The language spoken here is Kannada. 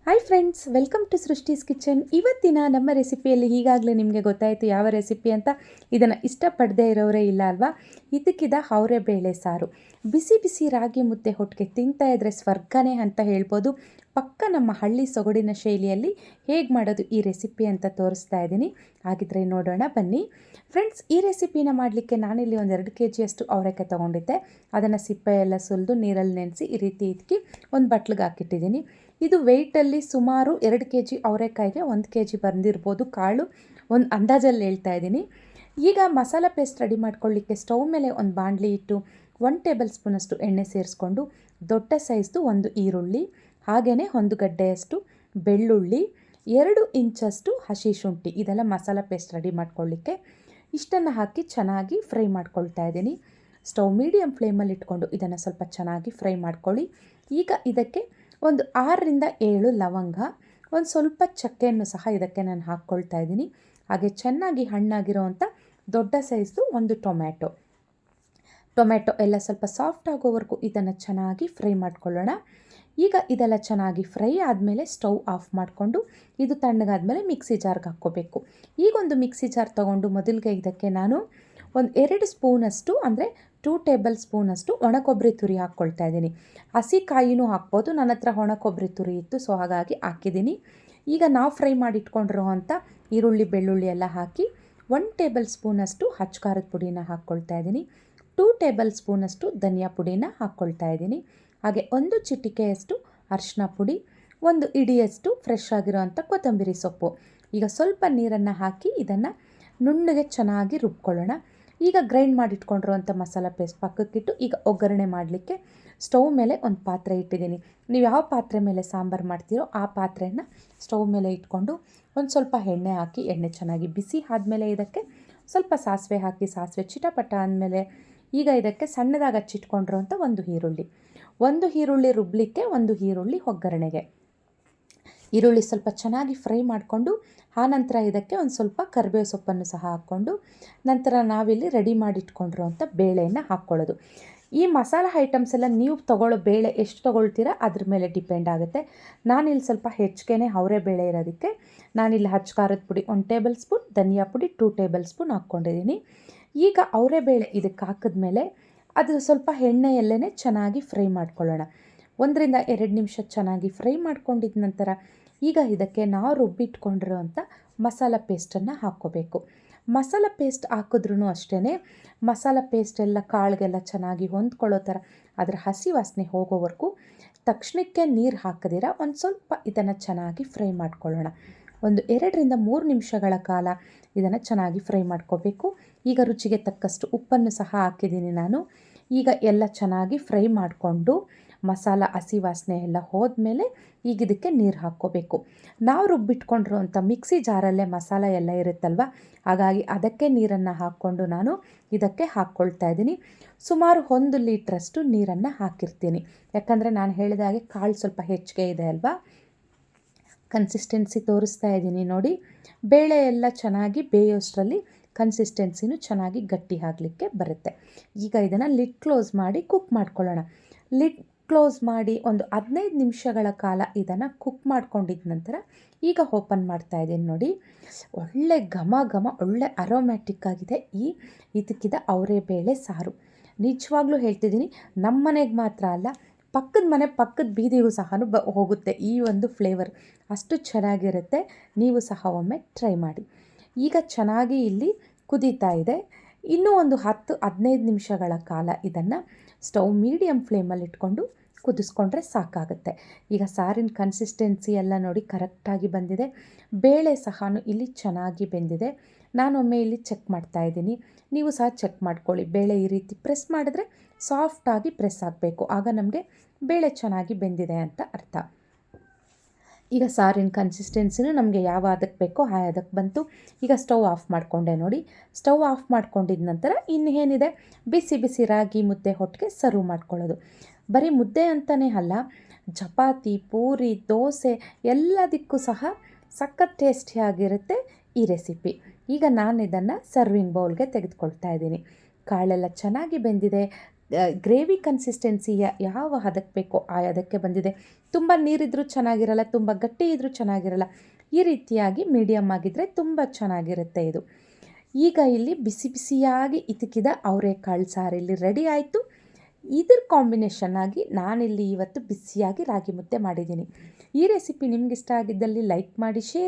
Hi friends, welcome to Srishti's kitchen. ಇವತ್ತಿನ ನಮ್ಮ ರೆಸಿಪಿಯಲ್ಲಿ ಈಗಾಗಲೇ ನಿಮಗೆ ಗೊತ್ತಾಯಿತು ಯಾವ ರೆಸಿಪಿ ಅಂತ. ಇದನ್ನು ಇಷ್ಟಪಡದೇ ಇರೋರೇ ಇಲ್ಲ ಅಲ್ವಾ. ಇದಕ್ಕಿದ ಅವರೆ ಬೇಳೆ ಸಾರು, ಬಿಸಿ ಬಿಸಿ ರಾಗಿ ಮುದ್ದೆ ಹೊಟ್ಟಿಗೆ ತಿಂತಾ ಇದ್ದರೆ ಸ್ವರ್ಗನೇ ಅಂತ ಹೇಳ್ಬೋದು. ಪಕ್ಕ ನಮ್ಮ ಹಳ್ಳಿ ಸೊಗಡಿನ ಶೈಲಿಯಲ್ಲಿ ಹೇಗೆ ಮಾಡೋದು ಈ ರೆಸಿಪಿ ಅಂತ ತೋರಿಸ್ತಾ ಇದ್ದೀನಿ. ಹಾಗಿದ್ರೆ ನೋಡೋಣ ಬನ್ನಿ ಫ್ರೆಂಡ್ಸ್. ಈ ರೆಸಿಪಿನ ಮಾಡಲಿಕ್ಕೆ ನಾನಿಲ್ಲಿ ಒಂದು 2 kg ಅವರೆಕಾಯಿ ತೊಗೊಂಡಿದ್ದೆ. ಅದನ್ನು ಸಿಪ್ಪೆ ಎಲ್ಲ ಸುಲಿದು ನೀರಲ್ಲಿ ನೆನೆಸಿ ಈ ರೀತಿ ಇದ್ಕಿ ಒಂದು ಬಟ್ಲಿಗೆ ಹಾಕಿಟ್ಟಿದ್ದೀನಿ. ಇದು ವೆಯ್ಟಲ್ಲಿ ಸುಮಾರು 2 kg ಅವರೆಕಾಯಿಗೆ 1 kg ಬಂದಿರ್ಬೋದು ಕಾಳು, ಒಂದು ಅಂದಾಜಲ್ಲಿ ಹೇಳ್ತಾ ಇದ್ದೀನಿ. ಈಗ ಮಸಾಲ ಪೇಸ್ಟ್ ರೆಡಿ ಮಾಡ್ಕೊಳ್ಳಿಕ್ಕೆ ಸ್ಟವ್ ಮೇಲೆ ಒಂದು ಬಾಣಲಿ ಇಟ್ಟು 1 ಟೇಬಲ್ ಸ್ಪೂನಷ್ಟು ಎಣ್ಣೆ ಸೇರಿಸ್ಕೊಂಡು ದೊಡ್ಡ ಸೈಜ್ದು 1 ಈರುಳ್ಳಿ, ಹಾಗೆಯೇ 1 ಗಡ್ಡೆಯಷ್ಟು ಬೆಳ್ಳುಳ್ಳಿ, 2 ಇಂಚಷ್ಟು ಹಸಿ ಶುಂಠಿ, ಇದೆಲ್ಲ ಮಸಾಲ ಪೇಸ್ಟ್ ರೆಡಿ ಮಾಡ್ಕೊಳ್ಳಿಕ್ಕೆ ಇಷ್ಟನ್ನು ಹಾಕಿ ಚೆನ್ನಾಗಿ ಫ್ರೈ ಮಾಡ್ಕೊಳ್ತಾ ಇದ್ದೀನಿ. ಸ್ಟವ್ ಮೀಡಿಯಮ್ ಫ್ಲೇಮಲ್ಲಿ ಇಟ್ಕೊಂಡು ಇದನ್ನು ಸ್ವಲ್ಪ ಚೆನ್ನಾಗಿ ಫ್ರೈ ಮಾಡ್ಕೊಳ್ಳಿ. ಈಗ ಇದಕ್ಕೆ ಒಂದು 6ರಿಂದ 7 ಲವಂಗ, ಒಂದು ಸ್ವಲ್ಪ ಚಕ್ಕೆಯನ್ನು ಸಹ ಇದಕ್ಕೆ ನಾನು ಹಾಕ್ಕೊಳ್ತಾ ಇದ್ದೀನಿ. ಹಾಗೆ ಚೆನ್ನಾಗಿ ಹಣ್ಣಾಗಿರೋವಂಥ ದೊಡ್ಡ ಸೈಜ್ದು 1 ಟೊಮೆಟೊ ಎಲ್ಲ ಸ್ವಲ್ಪ ಸಾಫ್ಟ್ ಆಗೋವರೆಗೂ ಇದನ್ನು ಚೆನ್ನಾಗಿ ಫ್ರೈ ಮಾಡ್ಕೊಳ್ಳೋಣ. ಈಗ ಇದೆಲ್ಲ ಚೆನ್ನಾಗಿ ಫ್ರೈ ಆದಮೇಲೆ ಸ್ಟವ್ ಆಫ್ ಮಾಡಿಕೊಂಡು ಇದು ತಣ್ಣಗಾದಮೇಲೆ ಮಿಕ್ಸಿ ಜಾರ್ಗೆ ಹಾಕ್ಕೋಬೇಕು. ಈಗೊಂದು ಮಿಕ್ಸಿ ಜಾರ್ ತೊಗೊಂಡು ಮೊದಲಿಗೆ ಇದಕ್ಕೆ ನಾನು ಒಂದು 2 ಸ್ಪೂನಷ್ಟು ಅಂದರೆ 2 ಟೇಬಲ್ ಸ್ಪೂನಷ್ಟು ಒಣ ಕೊಬ್ಬರಿ ತುರಿ ಹಾಕ್ಕೊಳ್ತಾ ಇದ್ದೀನಿ. ಹಸಿ ಕಾಯಿನೂ ಹಾಕ್ಬೋದು, ನನ್ನ ಹತ್ರ ಒಣ ಕೊಬ್ಬರಿ ತುರಿ ಇತ್ತು, ಸೊ ಹಾಗಾಗಿ ಹಾಕಿದ್ದೀನಿ. ಈಗ ನಾವು ಫ್ರೈ ಮಾಡಿ ಇಟ್ಕೊಂಡಿರೋವಂಥ ಈರುಳ್ಳಿ ಬೆಳ್ಳುಳ್ಳಿ ಎಲ್ಲ ಹಾಕಿ 1 ಟೇಬಲ್ ಸ್ಪೂನಷ್ಟು ಹಚ್ಚ ಖಾರದ ಪುಡಿನ ಹಾಕ್ಕೊಳ್ತಾ ಇದ್ದೀನಿ. 2 ಟೇಬಲ್ ಸ್ಪೂನಷ್ಟು ಧನಿಯಾ ಪುಡಿನ ಹಾಕ್ಕೊಳ್ತಾ ಇದ್ದೀನಿ. ಹಾಗೆ 1 ಚಿಟಿಕೆಯಷ್ಟು ಅರಿಶಿನ ಪುಡಿ, 1 ಇಡಿಯಷ್ಟು ಫ್ರೆಶ್ ಆಗಿರೋವಂಥ ಕೊತ್ತಂಬರಿ ಸೊಪ್ಪು. ಈಗ ಸ್ವಲ್ಪ ನೀರನ್ನು ಹಾಕಿ ಇದನ್ನು ನುಣ್ಣಗೆ ಚೆನ್ನಾಗಿ ರುಬ್ಕೊಳ್ಳೋಣ. ಈಗ ಗ್ರೈಂಡ್ ಮಾಡಿಟ್ಕೊಂಡಿರೋವಂಥ ಮಸಾಲ ಪೇಸ್ಟ್ ಪಕ್ಕಕ್ಕಿಟ್ಟು ಈಗ ಒಗ್ಗರಣೆ ಮಾಡಲಿಕ್ಕೆ ಸ್ಟವ್ ಮೇಲೆ ಒಂದು ಪಾತ್ರೆ ಇಟ್ಟಿದ್ದೀನಿ. ನೀವು ಯಾವ ಪಾತ್ರೆ ಮೇಲೆ ಸಾಂಬಾರು ಮಾಡ್ತೀರೋ ಆ ಪಾತ್ರೆಯನ್ನು ಸ್ಟವ್ ಮೇಲೆ ಇಟ್ಕೊಂಡು ಒಂದು ಸ್ವಲ್ಪ ಎಣ್ಣೆ ಹಾಕಿ, ಎಣ್ಣೆ ಚೆನ್ನಾಗಿ ಬಿಸಿ ಆದಮೇಲೆ ಇದಕ್ಕೆ ಸ್ವಲ್ಪ ಸಾಸಿವೆ ಹಾಕಿ, ಸಾಸಿವೆ ಚಿಟಪಟ ಅಂದಮೇಲೆ ಈಗ ಇದಕ್ಕೆ ಸಣ್ಣದಾಗಿ ಹಚ್ಚಿಟ್ಕೊಂಡಿರೋಂಥ 1 ಈರುಳ್ಳಿ ರುಬ್ಬಲಿಕ್ಕೆ, 1 ಈರುಳ್ಳಿ ಒಗ್ಗರಣೆಗೆ. ಈರುಳ್ಳಿ ಸ್ವಲ್ಪ ಚೆನ್ನಾಗಿ ಫ್ರೈ ಮಾಡಿಕೊಂಡು ಆನಂತರ ಇದಕ್ಕೆ ಒಂದು ಸ್ವಲ್ಪ ಕರಿಬೇವು ಸೊಪ್ಪನ್ನು ಸಹ ಹಾಕ್ಕೊಂಡು ನಂತರ ನಾವಿಲ್ಲಿ ರೆಡಿ ಮಾಡಿಟ್ಕೊಂಡಿರೋಂಥ ಬೇಳೆಯನ್ನು ಹಾಕ್ಕೊಳ್ಳೋದು. ಈ ಮಸಾಲ ಐಟಮ್ಸ್ ಎಲ್ಲ ನೀವು ತೊಗೊಳ್ಳೋ ಬೇಳೆ ಎಷ್ಟು ತೊಗೊಳ್ತೀರಾ ಅದ್ರ ಮೇಲೆ ಡಿಪೆಂಡ್ ಆಗುತ್ತೆ. ನಾನಿಲ್ಲಿ ಸ್ವಲ್ಪ ಹೆಚ್ಚಿಗೆ ಅವರೇ ಬೇಳೆ ಇರೋದಕ್ಕೆ ನಾನಿಲ್ಲಿ ಹಚ್ಚ ಖಾರದ ಪುಡಿ 1 ಟೇಬಲ್ ಸ್ಪೂನ್, ಧನಿಯಾ ಪುಡಿ 2 ಟೇಬಲ್ ಸ್ಪೂನ್ ಹಾಕ್ಕೊಂಡಿದ್ದೀನಿ. ಈಗ ಅವರೇ ಬೇಳೆ ಇದಕ್ಕೆ ಹಾಕಿದ್ಮೇಲೆ ಅದು ಸ್ವಲ್ಪ ಎಣ್ಣೆಯಲ್ಲೇ ಚೆನ್ನಾಗಿ ಫ್ರೈ ಮಾಡ್ಕೊಳ್ಳೋಣ. 1-2 ನಿಮಿಷ ಚೆನ್ನಾಗಿ ಫ್ರೈ ಮಾಡ್ಕೊಂಡಿದ್ದ ನಂತರ ಈಗ ಇದಕ್ಕೆ ನಾವು ರುಬ್ಬಿಟ್ಕೊಂಡಿರೋವಂಥ ಮಸಾಲ ಪೇಸ್ಟನ್ನು ಹಾಕ್ಕೋಬೇಕು. ಮಸಾಲ ಪೇಸ್ಟ್ ಹಾಕಿದ್ರೂ ಅಷ್ಟೇ, ಮಸಾಲ ಪೇಸ್ಟ್ ಎಲ್ಲ ಕಾಳಿಗೆಲ್ಲ ಚೆನ್ನಾಗಿ ಹೊಂದ್ಕೊಳ್ಳೋ ಥರ ಅದರ ಹಸಿ ವಾಸನೆ ಹೋಗೋವರೆಗೂ ತಕ್ಷಣಕ್ಕೆ ನೀರು ಹಾಕದಿರ ಒಂದು ಸ್ವಲ್ಪ ಇದನ್ನು ಚೆನ್ನಾಗಿ ಫ್ರೈ ಮಾಡ್ಕೊಳ್ಳೋಣ. ಒಂದು 2-3 ನಿಮಿಷಗಳ ಕಾಲ ಇದನ್ನು ಚೆನ್ನಾಗಿ ಫ್ರೈ ಮಾಡ್ಕೋಬೇಕು. ಈಗ ರುಚಿಗೆ ತಕ್ಕಷ್ಟು ಉಪ್ಪನ್ನು ಸಹ ಹಾಕಿದ್ದೀನಿ ನಾನು. ಈಗ ಎಲ್ಲ ಚೆನ್ನಾಗಿ ಫ್ರೈ ಮಾಡಿಕೊಂಡು ಮಸಾಲ ಹಸಿ ವಾಸನೆ ಎಲ್ಲ ಹೋದ್ಮೇಲೆ ಈಗ ಇದಕ್ಕೆ ನೀರು ಹಾಕ್ಕೋಬೇಕು. ನಾವು ರುಬ್ಬಿಟ್ಕೊಂಡಿರೋಂಥ ಮಿಕ್ಸಿ ಜಾರಲ್ಲೇ ಮಸಾಲ ಎಲ್ಲ ಇರುತ್ತಲ್ವ, ಹಾಗಾಗಿ ಅದಕ್ಕೆ ನೀರನ್ನು ಹಾಕ್ಕೊಂಡು ನಾನು ಇದಕ್ಕೆ ಹಾಕ್ಕೊಳ್ತಾ ಇದ್ದೀನಿ. ಸುಮಾರು 1 ಲೀಟ್ರಷ್ಟು ನೀರನ್ನು ಹಾಕಿರ್ತೀನಿ, ಯಾಕಂದರೆ ನಾನು ಹೇಳಿದ ಹಾಗೆ ಕಾಳು ಸ್ವಲ್ಪ ಹೆಚ್ಚಿಗೆ ಇದೆ ಅಲ್ವಾ. ಕನ್ಸಿಸ್ಟೆನ್ಸಿ ತೋರಿಸ್ತಾ ಇದ್ದೀನಿ ನೋಡಿ. ಬೇಳೆ ಎಲ್ಲ ಚೆನ್ನಾಗಿ ಬೇಯೋಷ್ಟರಲ್ಲಿ ಕನ್ಸಿಸ್ಟೆನ್ಸಿನೂ ಚೆನ್ನಾಗಿ ಗಟ್ಟಿ ಆಗಲಿಕ್ಕೆ ಬರುತ್ತೆ. ಈಗ ಇದನ್ನು ಲಿಡ್ ಕ್ಲೋಸ್ ಮಾಡಿ ಕುಕ್ ಮಾಡ್ಕೊಳ್ಳೋಣ. ಲಿಡ್ ಕ್ಲೋಸ್ ಮಾಡಿ ಒಂದು 15 ನಿಮಿಷಗಳ ಕಾಲ ಇದನ್ನು ಕುಕ್ ಮಾಡ್ಕೊಂಡಿದ್ದ ನಂತರ ಈಗ ಓಪನ್ ಮಾಡ್ತಾ ಇದ್ದೀನಿ ನೋಡಿ. ಒಳ್ಳೆ ಘಮ ಒಳ್ಳೆ ಅರೋಮ್ಯಾಟಿಕ್ ಆಗಿದೆ ಇದಕ್ಕಿದ ಅವರೇ ಬೇಳೆ ಸಾರು. ನಿಜವಾಗ್ಲೂ ಹೇಳ್ತಿದ್ದೀನಿ, ನಮ್ಮ ಮನೆಗೆ ಮಾತ್ರ ಅಲ್ಲ, ಪಕ್ಕದ ಬೀದಿಗೂ ಸಹ ಹೋಗುತ್ತೆ ಈ ಒಂದು ಫ್ಲೇವರ್. ಅಷ್ಟು ಚೆನ್ನಾಗಿರುತ್ತೆ. ನೀವು ಸಹ ಒಮ್ಮೆ ಟ್ರೈ ಮಾಡಿ. ಈಗ ಚೆನ್ನಾಗಿ ಇಲ್ಲಿ ಕುದೀತಾ ಇದೆ. ಇನ್ನೂ ಒಂದು 10-15 ನಿಮಿಷಗಳ ಕಾಲ ಇದನ್ನು ಸ್ಟವ್ ಮೀಡಿಯಮ್ ಫ್ಲೇಮಲ್ಲಿ ಇಟ್ಕೊಂಡು ಕುದಿಸ್ಕೊಂಡ್ರೆ ಸಾಕಾಗುತ್ತೆ. ಈಗ ಸಾರಿನ ಕನ್ಸಿಸ್ಟೆನ್ಸಿ ಎಲ್ಲ ನೋಡಿ ಕರೆಕ್ಟಾಗಿ ಬಂದಿದೆ. ಬೇಳೆ ಸಹ ಇಲ್ಲಿ ಚೆನ್ನಾಗಿ ಬೆಂದಿದೆ. ನಾನೊಮ್ಮೆ ಇಲ್ಲಿ ಚೆಕ್ ಮಾಡ್ತಾ ಇದ್ದೀನಿ, ನೀವು ಸಹ ಚೆಕ್ ಮಾಡ್ಕೊಳ್ಳಿ. ಬೇಳೆ ಈ ರೀತಿ ಪ್ರೆಸ್ ಮಾಡಿದ್ರೆ ಸಾಫ್ಟಾಗಿ ಪ್ರೆಸ್ ಆಗಬೇಕು, ಆಗ ನಮಗೆ ಬೇಳೆ ಚೆನ್ನಾಗಿ ಬೆಂದಿದೆ ಅಂತ ಅರ್ಥ. ಈಗ ಸಾರಿನ ಕನ್ಸಿಸ್ಟೆನ್ಸಿನೂ ನಮಗೆ ಯಾವ ಅದಕ್ಕೆ ಬೇಕೋ ಆ ಅದಕ್ಕೆ ಬಂತು. ಈಗ ಸ್ಟವ್ ಆಫ್ ಮಾಡಿಕೊಂಡೆ ನೋಡಿ. ಸ್ಟವ್ ಆಫ್ ಮಾಡ್ಕೊಂಡಿದ್ದ ನಂತರ ಇನ್ನೇನಿದೆ, ಬಿಸಿ ಬಿಸಿ ರಾಗಿ ಮುದ್ದೆ ಹೊಟ್ಟಿಗೆ ಸರ್ವ್ ಮಾಡ್ಕೊಳ್ಳೋದು. ಬರೀ ಮುದ್ದೆ ಅಂತಲೇ ಅಲ್ಲ, ಚಪಾತಿ, ಪೂರಿ, ದೋಸೆ ಎಲ್ಲದಕ್ಕೂ ಸಹ ಸಖತ್ ಟೇಸ್ಟಿಯಾಗಿರುತ್ತೆ ಈ ರೆಸಿಪಿ. ಈಗ ನಾನು ಇದನ್ನು ಸರ್ವಿಂಗ್ ಬೌಲ್ಗೆ ತೆಗೆದುಕೊಳ್ತಾ ಇದ್ದೀನಿ. ಕಾಳೆಲ್ಲ ಚೆನ್ನಾಗಿ ಬೆಂದಿದೆ, ಗ್ರೇವಿ ಕನ್ಸಿಸ್ಟೆನ್ಸಿಯ ಯಾವ ಹದಕ್ಕೆ ಬೇಕೋ ಆ ಹದಕ್ಕೆ ಬಂದಿದೆ. ತುಂಬ ನೀರಿದ್ರೂ ಚೆನ್ನಾಗಿರಲ್ಲ, ತುಂಬ ಗಟ್ಟಿ ಇದ್ರೂ ಚೆನ್ನಾಗಿರಲ್ಲ. ಈ ರೀತಿಯಾಗಿ ಮೀಡಿಯಮ್ ಆಗಿದ್ದರೆ ತುಂಬ ಚೆನ್ನಾಗಿರುತ್ತೆ ಇದು. ಈಗ ಇಲ್ಲಿ ಬಿಸಿ ಬಿಸಿಯಾಗಿ ಇತಿಕಿದ ಅವರೆಕಾಳು ಸಾರು ಇಲ್ಲಿ ರೆಡಿ ಆಯಿತು. ಇದ್ರ ಕಾಂಬಿನೇಷನ್ ಆಗಿ ನಾನಿಲ್ಲಿ ಇವತ್ತು ಬಿಸಿಯಾಗಿ ರಾಗಿ ಮುದ್ದೆ ಮಾಡಿದ್ದೀನಿ. ಈ ರೆಸಿಪಿ ನಿಮ್ಗೆ ಇಷ್ಟ ಆಗಿದ್ದಲ್ಲಿ ಲೈಕ್ ಮಾಡಿ, ಶೇರ್